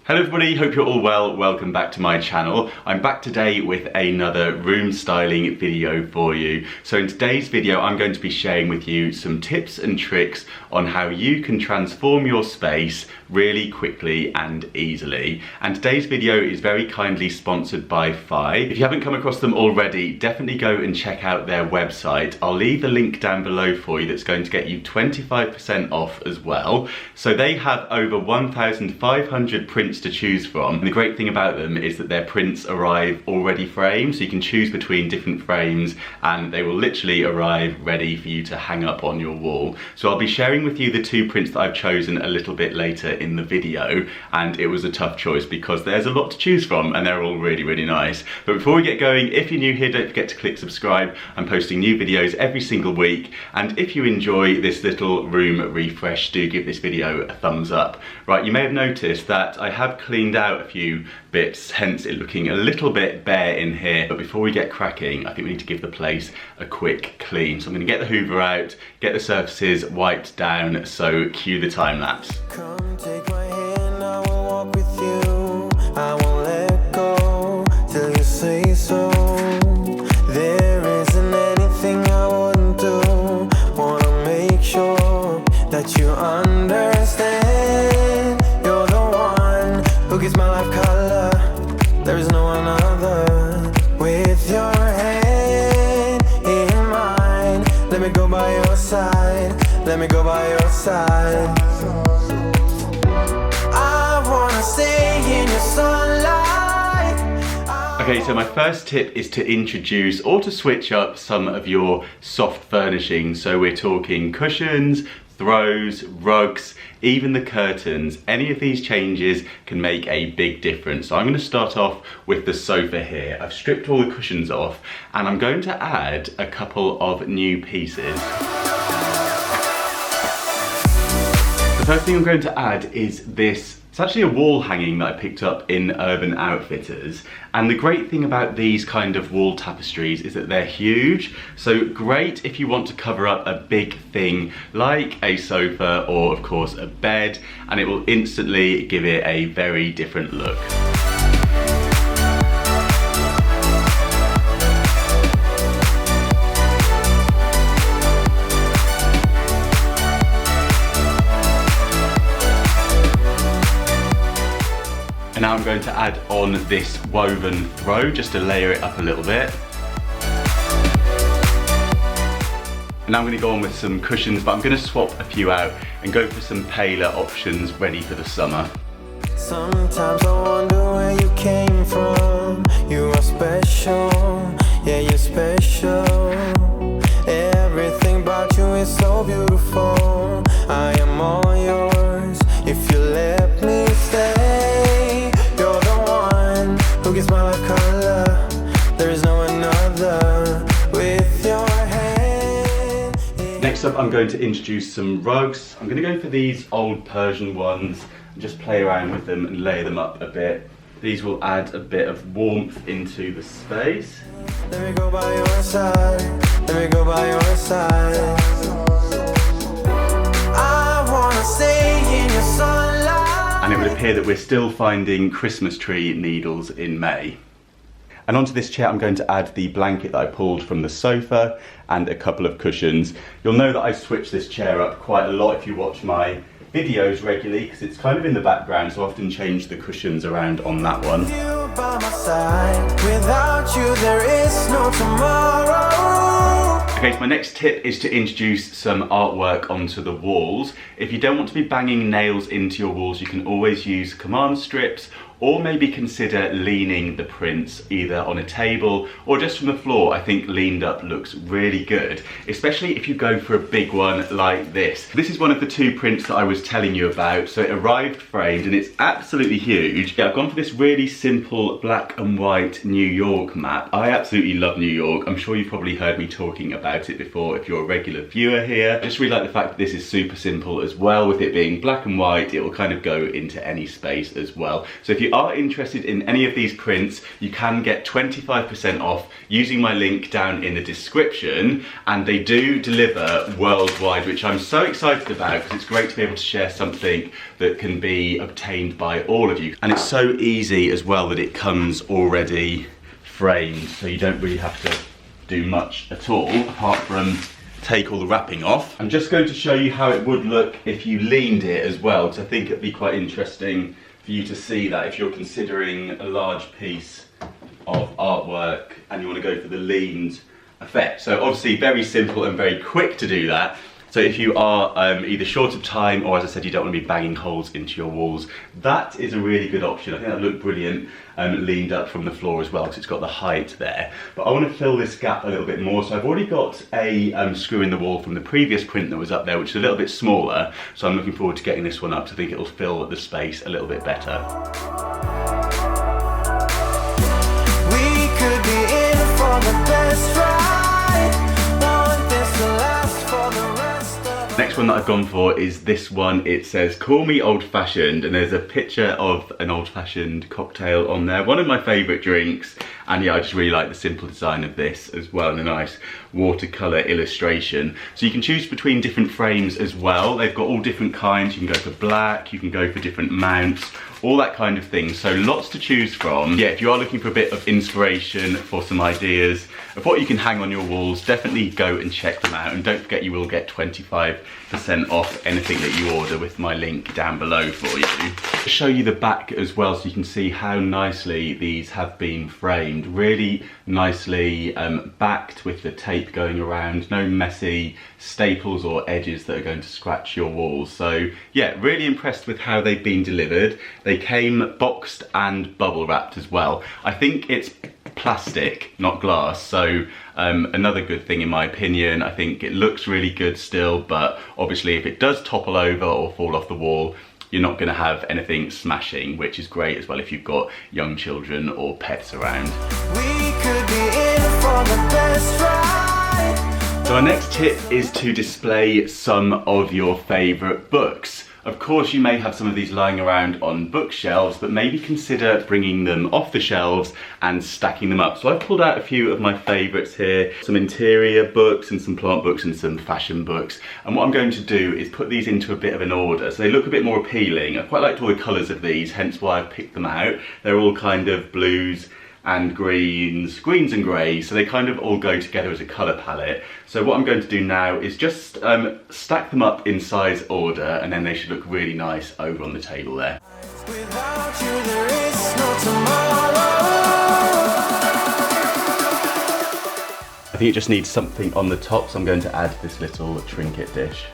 Hello everybody, hope you're all well. Welcome back to my channel. I'm back today with another room styling video for you. So in today's video, I'm going to be sharing with you some tips and tricks on how you can transform your space really quickly and easily. And today's video is very kindly sponsored by Fi. If you haven't come across them already, definitely go and check out their website. I'll leave the link down below for you that's going to get you 25% off as well. So they have over 1,500 prints to choose from. And the great thing about them is that their prints arrive already framed, so you can choose between different frames and they will literally arrive ready for you to hang up on your wall. So I'll be sharing with you the two prints that I've chosen a little bit later in the video, and it was a tough choice because there's a lot to choose from and they're all really nice. But before we get going, if you're new here, don't forget to click subscribe. I'm posting new videos every single week, and if you enjoy this little room refresh, do give this video a thumbs up. Right, you may have noticed that I have cleaned out a few bits, hence it looking a little bit bare in here. But before we get cracking, I think we need to give the place a quick clean. So I'm going to get the Hoover out, get the surfaces wiped down, so cue the time lapse. Come take my hand, I will walk with you. I won't let go till you say so. There isn't anything I wouldn't do. Wanna make sure that you understand. You're the one who gives my life color. There is no one other. With your hand in mine, let me go by your side. Let me go by your side. Okay, so my first tip is to introduce or to switch up some of your soft furnishings. So we're talking cushions, throws, rugs, even the curtains. Any of these changes can make a big difference. So I'm going to start off with the sofa here. I've stripped all the cushions off and I'm going to add a couple of new pieces. The first thing I'm going to add is this. It's actually a wall hanging that I picked up in Urban Outfitters, and the great thing about these kind of wall tapestries is that they're huge, so great if you want to cover up a big thing like a sofa or of course a bed, and it will instantly give it a very different look. And now I'm going to add on this woven throw just to layer it up a little bit. And now I'm going to go on with some cushions, but I'm going to swap a few out and go for some paler options ready for the summer. Sometimes I wonder where you came from. You are special, yeah, you're special. Everything about you is so beautiful. I am all yours if you let me stay. Who gives my life color? There is no another. With your hand. Next up, I'm going to introduce some rugs. I'm going to go for these old Persian ones and just play around with them and layer them up a bit. These will add a bit of warmth into the space. Let me go by your side. Let me go by your side. I wanna stay in your sunlight. And it would appear that we're still finding Christmas tree needles in May. And onto this chair I'm going to add the blanket that I pulled from the sofa and a couple of cushions. You'll know that I switch this chair up quite a lot if you watch my videos regularly, because it's kind of in the background, so I often change the cushions around on that one. You by my side. Without you there is no tomorrow. Okay, so my next tip is to introduce some artwork onto the walls. If you don't want to be banging nails into your walls, you can always use command strips, or maybe consider leaning the prints either on a table or just from the floor. I think leaned up looks really good, especially if you go for a big one like this. This is one of the two prints that I was telling you about. So it arrived framed and it's absolutely huge. Yeah, I've gone for this really simple black and white New York map. I absolutely love New York. I'm sure you've probably heard me talking about it before if you're a regular viewer here. I just really like the fact that this is super simple as well. With it being black and white, it will kind of go into any space as well. So if you you are interested in any of these prints, you can get 25% off using my link down in the description, and they do deliver worldwide, which I'm so excited about because it's great to be able to share something that can be obtained by all of you. And it's so easy as well that it comes already framed, so you don't really have to do much at all apart from take all the wrapping off. I'm just going to show you how it would look if you leaned it as well, because I think it'd be quite interesting for you to see that if you're considering a large piece of artwork and you want to go for the leaned effect. So obviously very simple and very quick to do that. So if you are either short of time or, as I said, you don't want to be banging holes into your walls, that is a really good option. I think that looked brilliant leaned up from the floor as well, because it's got the height there. But I want to fill this gap a little bit more. So I've already got a screw in the wall from the previous print that was up there, which is a little bit smaller. So I'm looking forward to getting this one up, because I think it'll fill the space a little bit better. We could be in for the best ride. Want this to last for the rest of. Next one that I've gone for is this one. It says, "Call me old-fashioned," and there's a picture of an old-fashioned cocktail on there. One of my favourite drinks, and yeah, I just really like the simple design of this as well, and a nice watercolour illustration. So you can choose between different frames as well. They've got all different kinds. You can go for black, you can go for different mounts, all that kind of thing. So lots to choose from. Yeah, if you are looking for a bit of inspiration for some ideas of what you can hang on your walls, definitely go and check them out. And don't forget, you will get 25% off anything that you order with my link down below for you. I'll show you the back as well, so you can see how nicely these have been framed. Really nicely backed with the tape going around. No messy staples or edges that are going to scratch your walls. So yeah, really impressed with how they've been delivered. They came boxed and bubble wrapped as well. I think it's plastic, not glass, so another good thing in my opinion. I think it looks really good still, but obviously if it does topple over or fall off the wall, you're not going to have anything smashing, which is great as well if you've got young children or pets around. We could be in for the best ride. So our next tip is to display some of your favourite books. Of course, you may have some of these lying around on bookshelves, but maybe consider bringing them off the shelves and stacking them up. So I've pulled out a few of my favourites here, some interior books and some plant books and some fashion books. And what I'm going to do is put these into a bit of an order so they look a bit more appealing. I quite liked all the colours of these, hence why I've picked them out. They're all kind of blues and greens and greys, so they kind of all go together as a colour palette. So what I'm going to do now is just stack them up in size order, and then they should look really nice over on the table there. Without you, there is no tomorrow. I think it just needs something on the top, so I'm going to add this little trinket dish.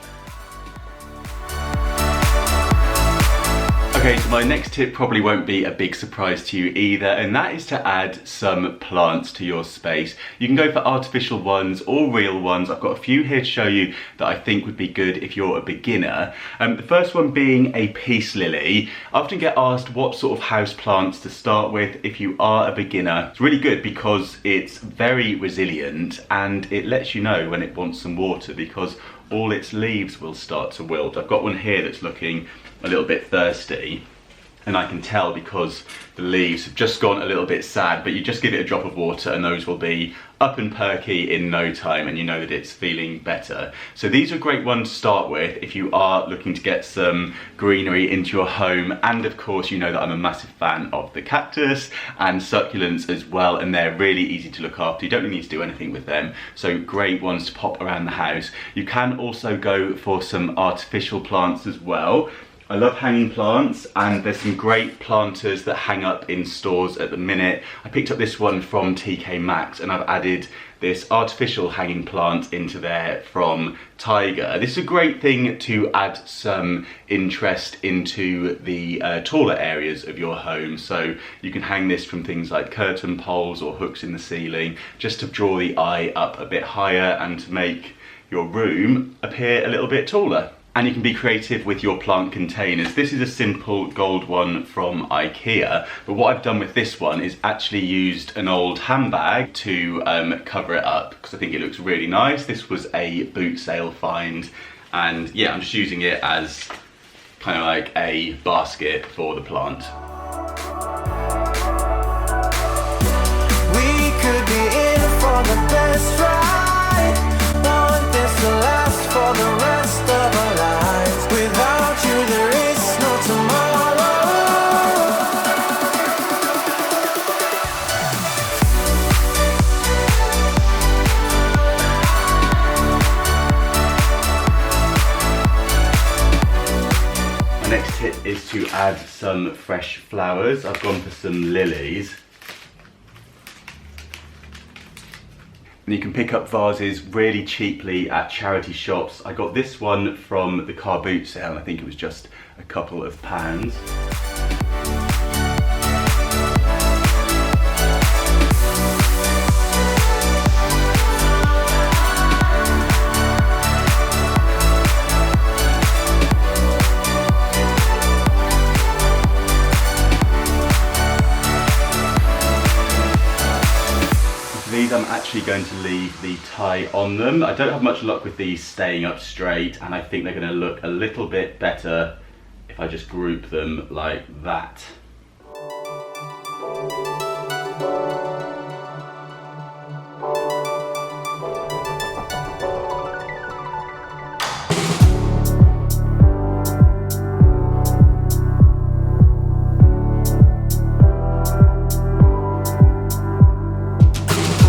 Okay, so my next tip probably won't be a big surprise to you either, and that is to add some plants to your space. You can go for artificial ones or real ones. I've got a few here to show you that I think would be good if you're a beginner. The first one being a peace lily. I often get asked what sort of house plants to start with if you are a beginner. It's really good because it's very resilient and it lets you know when it wants some water, because all its leaves will start to wilt. I've got one here that's looking a little bit thirsty, and I can tell because the leaves have just gone a little bit sad, but you just give it a drop of water and those will be up and perky in no time, and you know that it's feeling better. So these are a great ones to start with if you are looking to get some greenery into your home. And of course, you know that I'm a massive fan of the cactus and succulents as well, and they're really easy to look after. You don't really need to do anything with them, so great ones to pop around the house. You can also go for some artificial plants as well. I love hanging plants, and there's some great planters that hang up in stores at the minute. I picked up this one from TK Maxx, and I've added this artificial hanging plant into there from Tiger. This is a great thing to add some interest into the taller areas of your home. So you can hang this from things like curtain poles or hooks in the ceiling, just to draw the eye up a bit higher and to make your room appear a little bit taller. And you can be creative with your plant containers. This is a simple gold one from IKEA, but what I've done with this one is actually used an old handbag to cover it up, because I think it looks really nice. This was a boot sale find, and yeah, I'm just using it as kind of like a basket for the plant. for the best ride. Want this to last for the rest of our lives. Without you there is no tomorrow. My next tip is to add some fresh flowers. I've gone for some lilies. And you can pick up vases really cheaply at charity shops. I got this one from the car boot sale, and I think it was just a couple of pounds. These I'm actually going to leave the tie on them. I don't have much luck with these staying up straight, and I think they're going to look a little bit better if I just group them like that.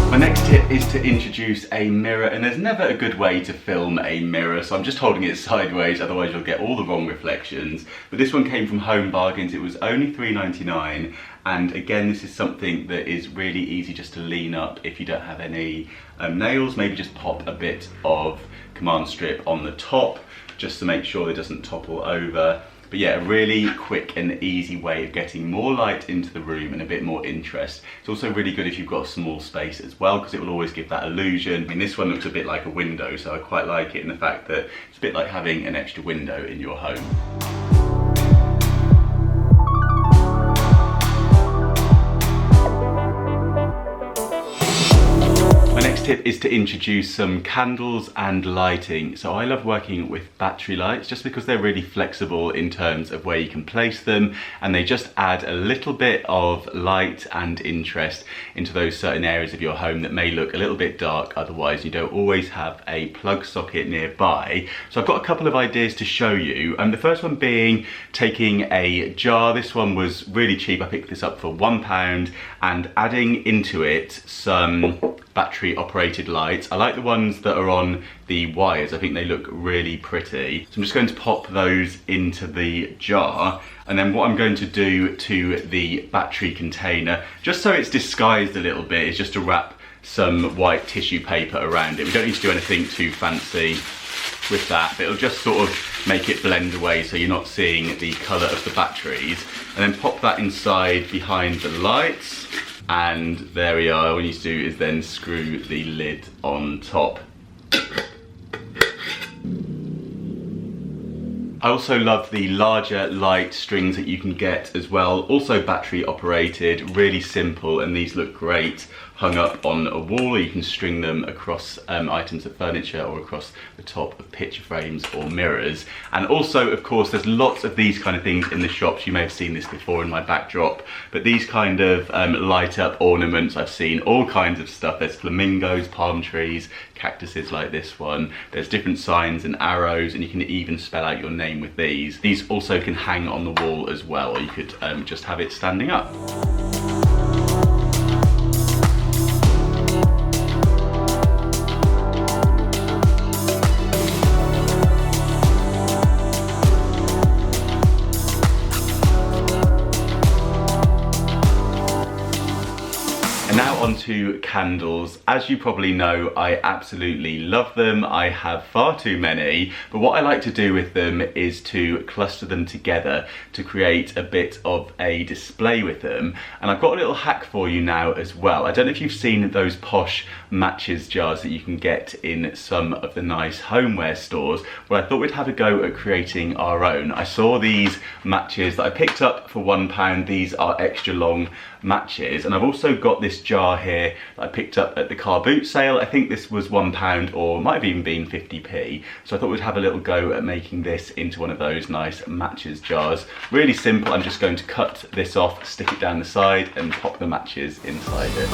My next tip is to introduce a mirror, and there's never a good way to film a mirror, so I'm just holding it sideways, otherwise you'll get all the wrong reflections. But this one came from Home Bargains. It was only £3.99, and again, this is something that is really easy just to lean up if you don't have any nails. Maybe just pop a bit of command strip on the top just to make sure it doesn't topple over. But yeah, a really quick and easy way of getting more light into the room and a bit more interest. It's also really good if you've got a small space as well, because it will always give that illusion. I mean, this one looks a bit like a window, so I quite like it in the fact that it's a bit like having an extra window in your home. Tip is to introduce some candles and lighting. So I love working with battery lights just because they're really flexible in terms of where you can place them, and they just add a little bit of light and interest into those certain areas of your home that may look a little bit dark otherwise. You don't always have a plug socket nearby. So I've got a couple of ideas to show you. The first one being taking a jar. This one was really cheap. I picked this up for £1, and adding into it some battery operated lights. I like the ones that are on the wires. I think they look really pretty. So I'm just going to pop those into the jar, and then what I'm going to do to the battery container, just so it's disguised a little bit, is just to wrap some white tissue paper around it. We don't need to do anything too fancy with that, but it'll just sort of make it blend away so you're not seeing the colour of the batteries. And then pop that inside behind the lights. And there we are. All you need to do is then screw the lid on top. I also love the larger light strings that you can get as well. Also battery operated, really simple, and these look great hung up on a wall, or you can string them across items of furniture or across the top of picture frames or mirrors. And also, of course, there's lots of these kind of things in the shops. You may have seen this before in my backdrop, but these kind of light up ornaments, I've seen all kinds of stuff. There's flamingos, palm trees, cactuses like this one. There's different signs and arrows, and you can even spell out your name with these. These also can hang on the wall as well, or you could just have it standing up. Onto candles. As you probably know, I absolutely love them. I have far too many, but what I like to do with them is to cluster them together to create a bit of a display with them. And I've got a little hack for you now as well. I don't know if you've seen those posh matches jars that you can get in some of the nice homeware stores. Well, I thought we'd have a go at creating our own. I saw these matches that I picked up for £1. These are extra long matches, and I've also got this jar here that I picked up at the car boot sale. I think this was £1, or might have even been 50p. So I thought we'd have a little go at making this into one of those nice matches jars. Really simple. I'm just going to cut this off, stick it down the side, and pop the matches inside it.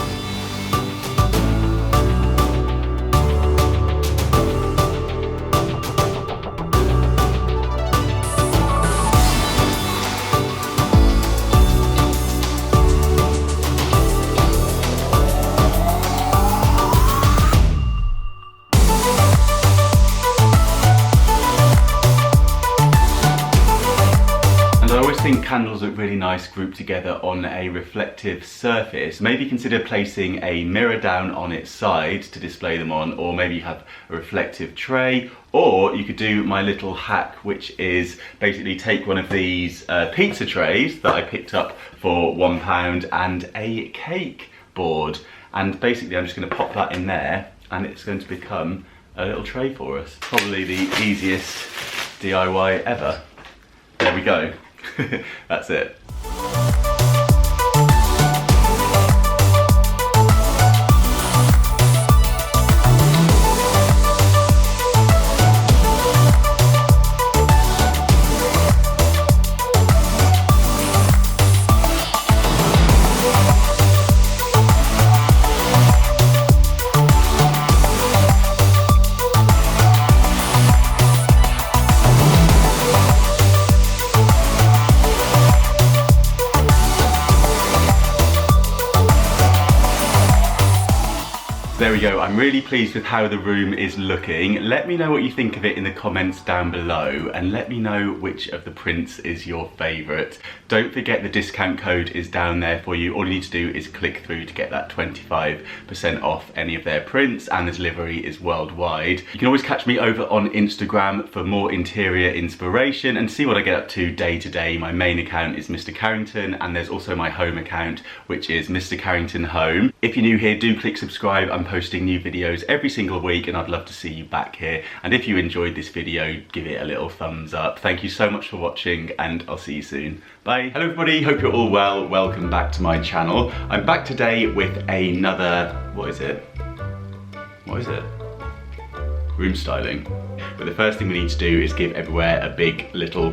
candles look really nice grouped together on a reflective surface. Maybe consider placing a mirror down on its side to display them on, or maybe you have a reflective tray, or you could do my little hack, which is basically take one of these pizza trays that I picked up for £1 and a cake board, and basically I'm just going to pop that in there and it's going to become a little tray for us. Probably the easiest DIY ever. There we go. That's it. There we go, I'm really pleased with how the room is looking. Let me know what you think of it in the comments down below, and let me know which of the prints is your favourite. Don't forget the discount code is down there for you. All you need to do is click through to get that 25% off any of their prints, and the delivery is worldwide. You can always catch me over on Instagram for more interior inspiration and see what I get up to day to day. My main account is Mr. Carrington, and there's also my home account, which is Mr. Carrington Home. If you're new here, do click subscribe. I'm posting new videos every single week, and I'd love to see you back here. And if you enjoyed this video, give it a little thumbs up. Thank you so much for watching, and I'll see you soon. Bye. Hello everybody, hope you're all well. Welcome back to my channel. I'm back today with another, what is it? Room styling. But the first thing we need to do is give everywhere a big little.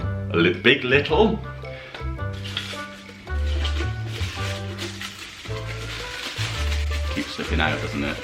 Keeps slipping out, doesn't it?